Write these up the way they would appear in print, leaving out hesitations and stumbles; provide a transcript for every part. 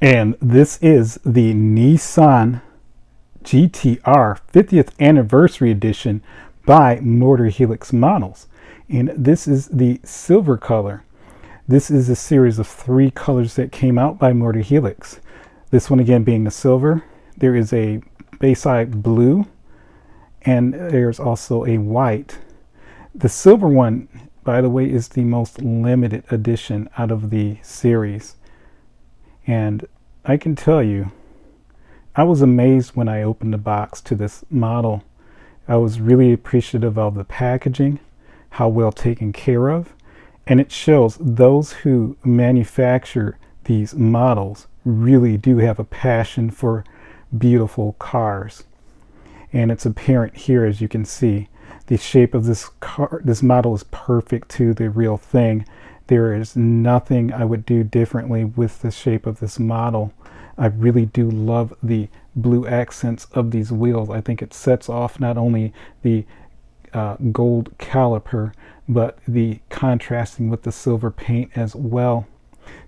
And this is the Nissan GTR 50th Anniversary Edition by Motorhelix Models. And this is the silver color. This is a series of 3 colors that came out by Motorhelix. This one again being the silver. There is a Bayside blue, and there's also a white. The silver one, by the way, is the most limited edition out of the series. And I can tell you, I was amazed when I opened the box to this model. I was really appreciative of the packaging, how well taken care of, and it shows those who manufacture these models really do have a passion for beautiful cars. And it's apparent here, as you can see, the shape of this car, this model is perfect to the real thing. There is nothing I would do differently with the shape of this model. I really do love the blue accents of these wheels. I think it sets off not only the gold caliper, but the contrasting with the silver paint as well.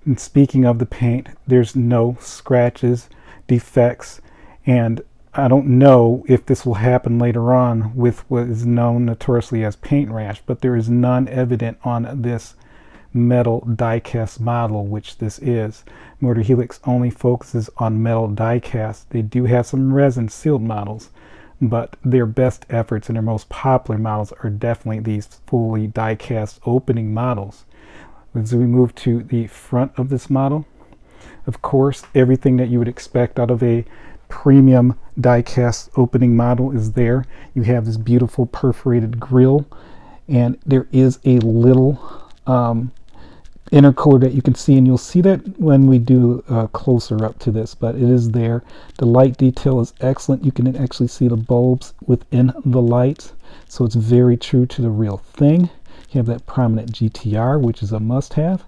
And speaking of the paint, there's no scratches, defects, and I don't know if this will happen later on with what is known notoriously as paint rash, but there is none evident on this metal die-cast model, which this is. Motorhelix only focuses on metal die-cast. They do have some resin sealed models, but their best efforts and their most popular models are definitely these fully die-cast opening models. As we move to the front of this model, of course, everything that you would expect out of a premium die-cast opening model is there. You have this beautiful perforated grille, and there is a little intercooler that you can see, and you'll see that when we do closer up to this, but it is there. The light detail is excellent. You can actually see the bulbs within the lights, so it's very true to the real thing. You have that prominent GTR, which is a must-have,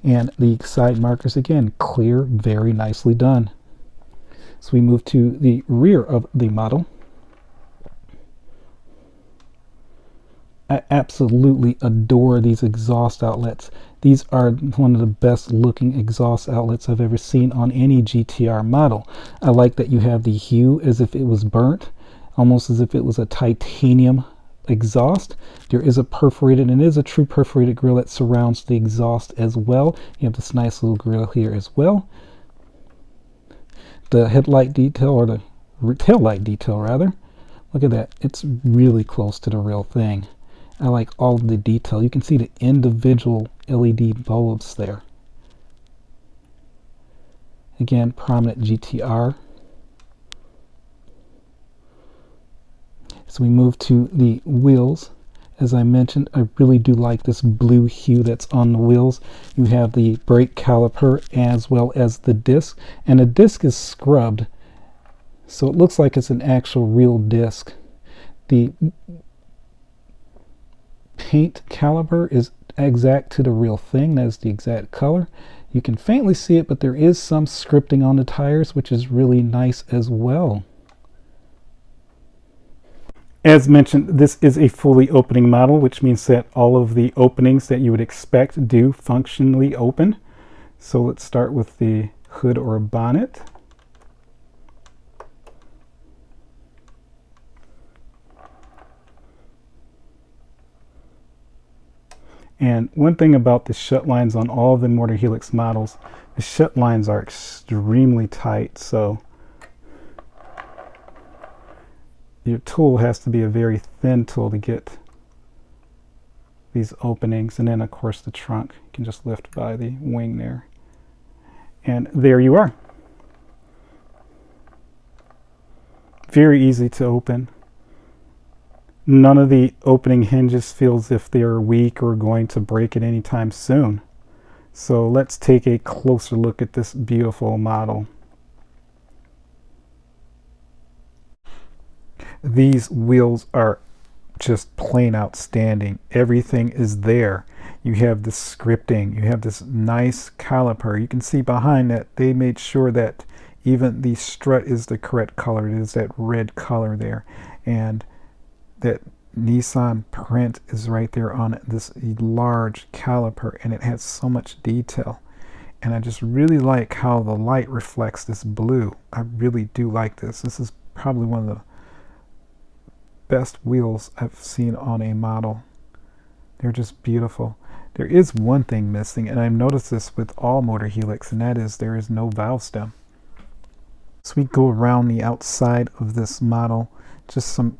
and the side markers, again, clear, very nicely done. So we move to the rear of the model. I absolutely adore these exhaust outlets. These are one of the best looking exhaust outlets I've ever seen on any GTR model. I like that you have the hue as if it was burnt, almost as if it was a titanium exhaust. There is a perforated, and it is a true perforated grille that surrounds the exhaust as well. You have this nice little grille here as well. The headlight detail, or the tail light detail rather, look at that. It's really close to the real thing. I like all of the detail. You can see the individual LED bulbs there. Again, prominent GTR. So we move to the wheels. As I mentioned, I really do like this blue hue that's on the wheels. You have the brake caliper as well as the disc, and the disc is scrubbed, so it looks like it's an actual real disc. The paint caliper is exact to the real thing. That is the exact color. You can faintly see it, but there is some scripting on the tires, which is really nice as well. As mentioned, this is a fully opening model, which means that all of the openings that you would expect do functionally open. So let's start with the hood or bonnet. And one thing about the shut lines on all of the Motorhelix models, the shut lines are extremely tight, so your tool has to be a very thin tool to get these openings. And then of course the trunk, you can just lift by the wing there. And there you are. Very easy to open. None of the opening hinges feels as if they are weak or going to break at any time soon. So let's take a closer look at this beautiful model. These wheels are just plain outstanding. Everything is there. You have the scripting, you have this nice caliper. You can see behind that they made sure that even the strut is the correct color. It is that red color there, and that Nissan print is right there on this large caliper, and it has so much detail. And I just really like how the light reflects this blue. I really do like this. This is probably one of the best wheels I've seen on a model. They're just beautiful. There is one thing missing, and I've noticed this with all Motorhelix, and that is there is no valve stem. So we go around the outside of this model, just some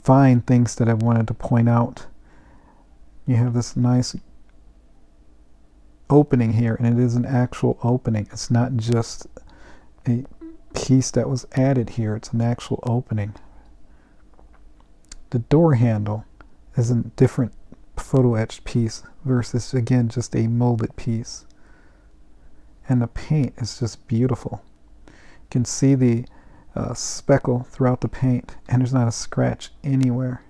fine things that I wanted to point out. You have this nice opening here, and it is an actual opening. It's not just a piece that was added here, it's an actual opening. The door handle is a different photo etched piece versus, again, just a molded piece. And the paint is just beautiful. You can see the speckle throughout the paint, and there's not a scratch anywhere.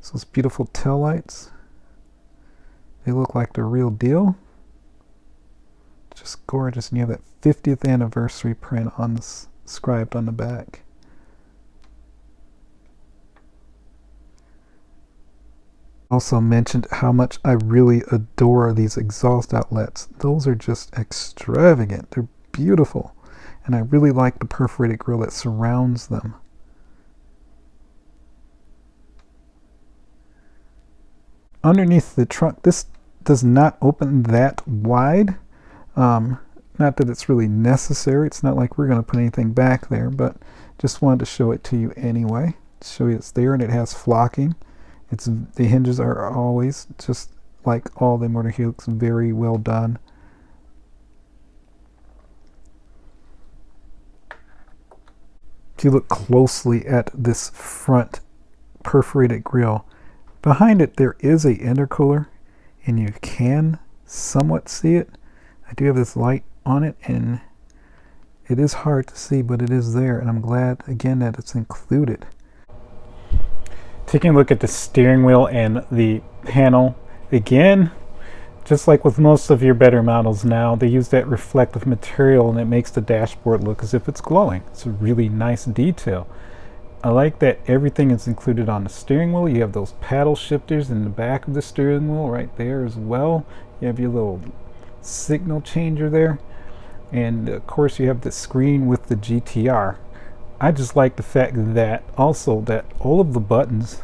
So those beautiful tail lights, they look like the real deal. Just gorgeous. And you have that 50th anniversary print on this, scribed on the back. Also mentioned how much I really adore these exhaust outlets. Those are just extravagant. They're beautiful. And I really like the perforated grille that surrounds them. Underneath the trunk, this does not open that wide. Not that it's really necessary. It's not like we're going to put anything back there, but just wanted to show it to you anyway. Show you it's there, and it has flocking. The hinges are always, just like all the Motorhelix, very well done. If you look closely at this front perforated grille, behind it there is a intercooler, and you can somewhat see it. I do have this light on it, and it is hard to see, but it is there, and I'm glad again that it's included. Taking a look at the steering wheel and the panel, again, just like with most of your better models now, they use that reflective material, and it makes the dashboard look as if it's glowing. It's a really nice detail. I like that everything is included on the steering wheel. You have those paddle shifters in the back of the steering wheel right there as well. You have your little signal changer there, and of course you have the screen with the GTR. I just like the fact that also that all of the buttons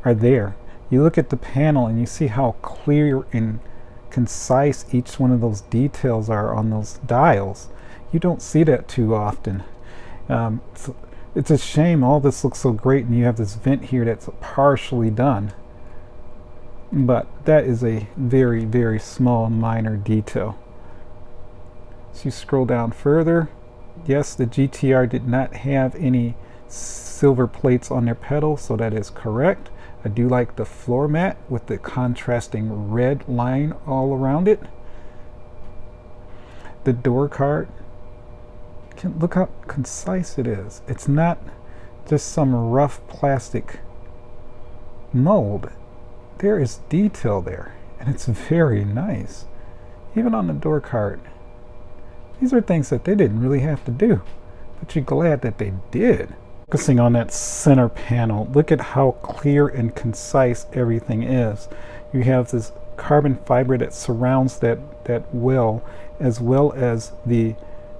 are there. You look at the panel and you see how clear and concise each one of those details are on those dials. You don't see that too often. It's a shame all this looks so great and you have this vent here that's partially done, but that is a very, very small minor detail. So you scroll down further. Yes, the GTR did not have any silver plates on their pedals, so that is correct. I do like the floor mat with the contrasting red line all around it. The door card, look how concise it is. It's not just some rough plastic mold. There is detail there, and it's very nice. Even on the door card. These are things that they didn't really have to do, but you're glad that they did. Focusing on that center panel, look at how clear and concise everything is. You have this carbon fiber that surrounds that well as the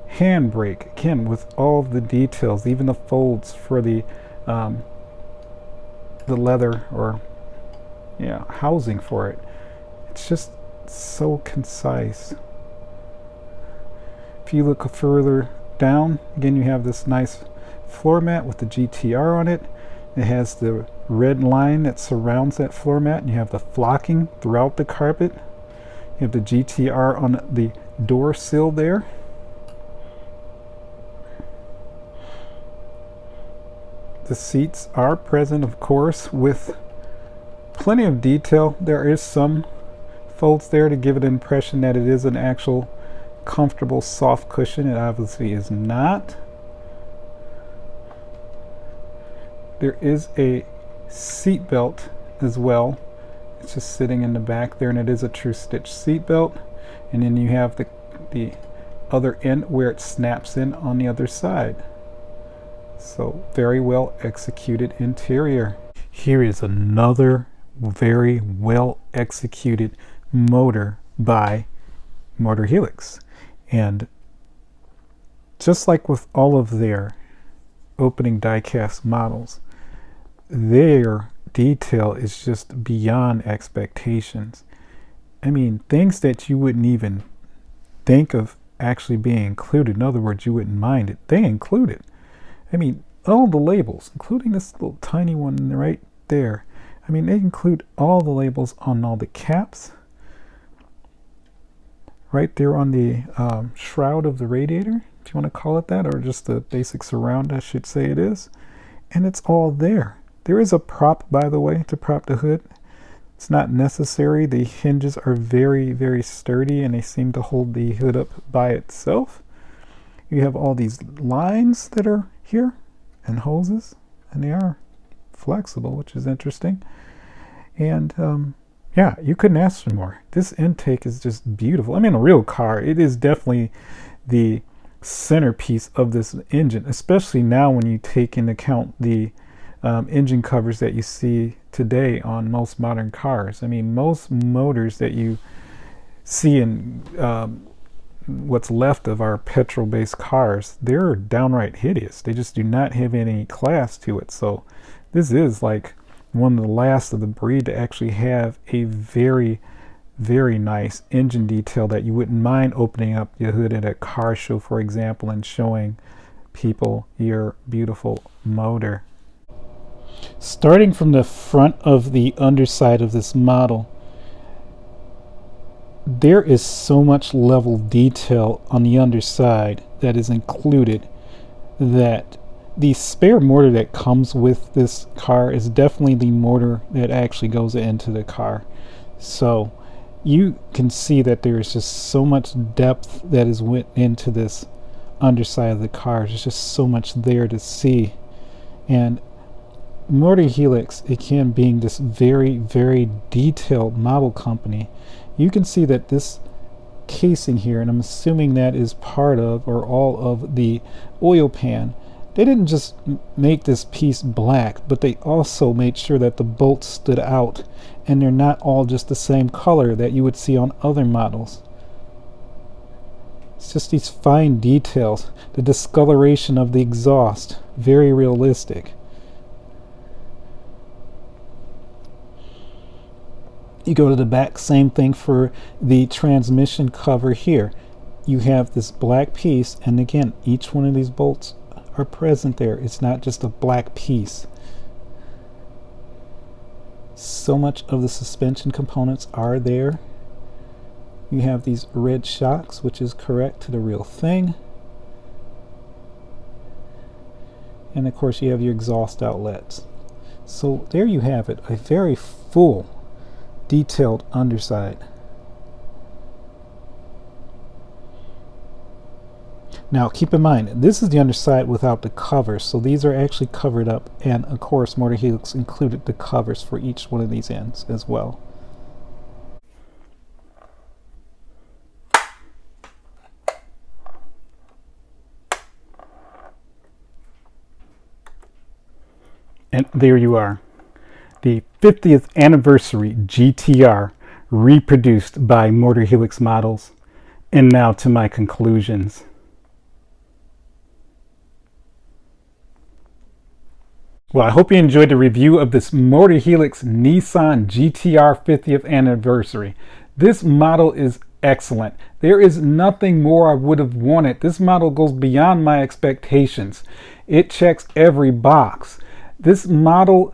handbrake, again with all the details, even the folds for the leather or housing for it. It's just so concise. If you look further down, again you have this nice floor mat with the GTR on it. It has the red line that surrounds that floor mat, and you have the flocking throughout the carpet. You have the GTR on the door sill there. The seats are present, of course, with plenty of detail. There is some folds there to give it an impression that it is an actual comfortable soft cushion. It obviously is not. There is a seat belt as well. It's just sitting in the back there, and it is a true stitch seat belt. And then you have the other end where it snaps in on the other side. So very well executed interior. Here is another very well executed motor by Motorhelix. And just like with all of their opening die-cast models, their detail is just beyond expectations. I mean, things that you wouldn't even think of actually being included. In other words, you wouldn't mind it. They include it. I mean, all the labels, including this little tiny one right there. I mean, they include all the labels on all the caps. Right there on the shroud of the radiator, if you want to call it that, or just the basic surround, I should say it is. And it's all there. There is a prop, by the way, to prop the hood. It's not necessary. The hinges are very, very sturdy, and they seem to hold the hood up by itself. You have all these lines that are here and hoses, and they are flexible, which is interesting. And yeah, you couldn't ask for more. This intake is just beautiful. I mean, a real car, it is definitely the centerpiece of this engine, especially now when you take into account the engine covers that you see today on most modern cars. I mean, most motors that you see in what's left of our petrol-based cars, they're downright hideous. They just do not have any class to it. So this is like one of the last of the breed to actually have a very, very nice engine detail that you wouldn't mind opening up your hood at a car show, for example, and showing people your beautiful motor. Starting from the front of the underside of this model, there is so much level detail on the underside that is included that the spare motor that comes with this car is definitely the motor that actually goes into the car. So you can see that there is just so much depth that is went into this underside of the car. There's just so much there to see. And Motorhelix, again, being this very, very detailed model company, you can see that this casing here, and I'm assuming that is part of or all of the oil pan, they didn't just make this piece black, but they also made sure that the bolts stood out and they're not all just the same color that you would see on other models. It's just these fine details. The discoloration of the exhaust, very realistic. You go to the back, same thing for the transmission cover here. You have this black piece, and again, each one of these bolts are present there. It's not just a black piece. So much of the suspension components are there. You have these red shocks, which is correct to the real thing. And of course you have your exhaust outlets. So there you have it, a very full, detailed underside. Now keep in mind, this is the underside without the covers, so these are actually covered up, and of course Motorhelix included the covers for each one of these ends as well. And there you are, the 50th anniversary GTR reproduced by Motorhelix models. And now to my conclusions. Well, I hope you enjoyed the review of this Motorhelix Nissan GTR 50th anniversary. This model is excellent. There is nothing more I would have wanted. This model goes beyond my expectations. It checks every box. This model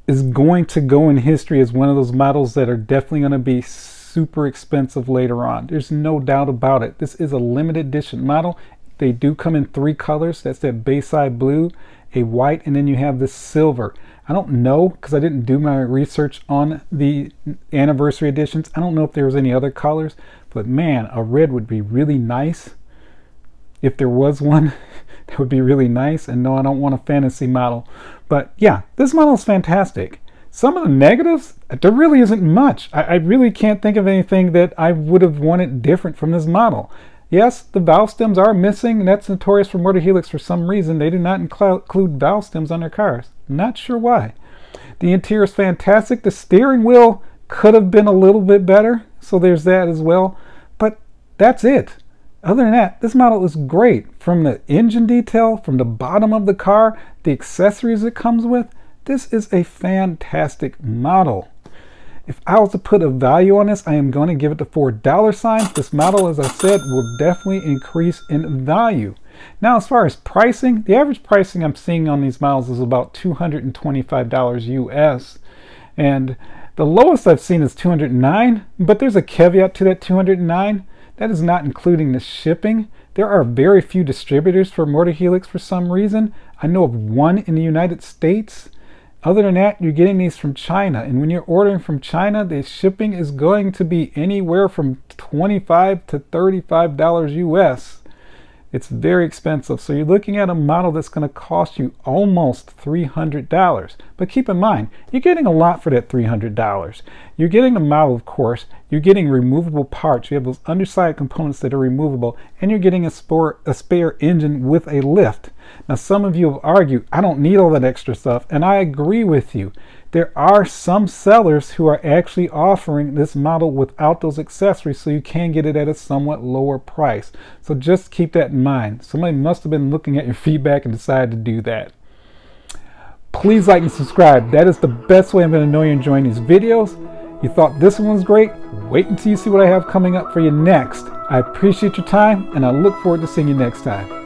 is going to go in history as one of those models that are definitely going to be super expensive later on. There's no doubt about it. This is a limited edition model. They do come in 3 colors. That's that Bayside blue, a white, and then you have this silver. I don't know, because I didn't do my research on the anniversary editions. I don't know if there was any other colors, but man, a red would be really nice. If there was one, that would be really nice. And no, I don't want a fantasy model. But yeah, this model is fantastic. Some of the negatives, there really isn't much. I really can't think of anything that I would have wanted different from this model. Yes, the valve stems are missing, and that's notorious for Motorhelix for some reason. They do not include valve stems on their cars. Not sure why. The interior is fantastic. The steering wheel could have been a little bit better, so there's that as well. But that's it. Other than that, this model is great. From the engine detail, from the bottom of the car, the accessories it comes with, this is a fantastic model. If I was to put a value on this, I am going to give it the $4. This model, as I said, will definitely increase in value. Now, as far as pricing, the average pricing I'm seeing on these models is about $225 US. And the lowest I've seen is $209, but there's a caveat to that $209. That is not including the shipping. There are very few distributors for Motorhelix for some reason. I know of one in the United States. Other than that, you're getting these from China. And when you're ordering from China, the shipping is going to be anywhere from $25 to $35 US. It's very expensive. So you're looking at a model that's going to cost you almost $300. But keep in mind, you're getting a lot for that $300. You're getting the model, of course. You're getting removable parts. You have those underside components that are removable. And you're getting a spare engine with a lift. Now, some of you have argued, I don't need all that extra stuff. And I agree with you. There are some sellers who are actually offering this model without those accessories, so you can get it at a somewhat lower price. So just keep that in mind. Somebody must have been looking at your feedback and decided to do that. Please like and subscribe. That is the best way I'm going to know you're enjoying these videos. You thought this one was great? Wait until you see what I have coming up for you next. I appreciate your time, and I look forward to seeing you next time.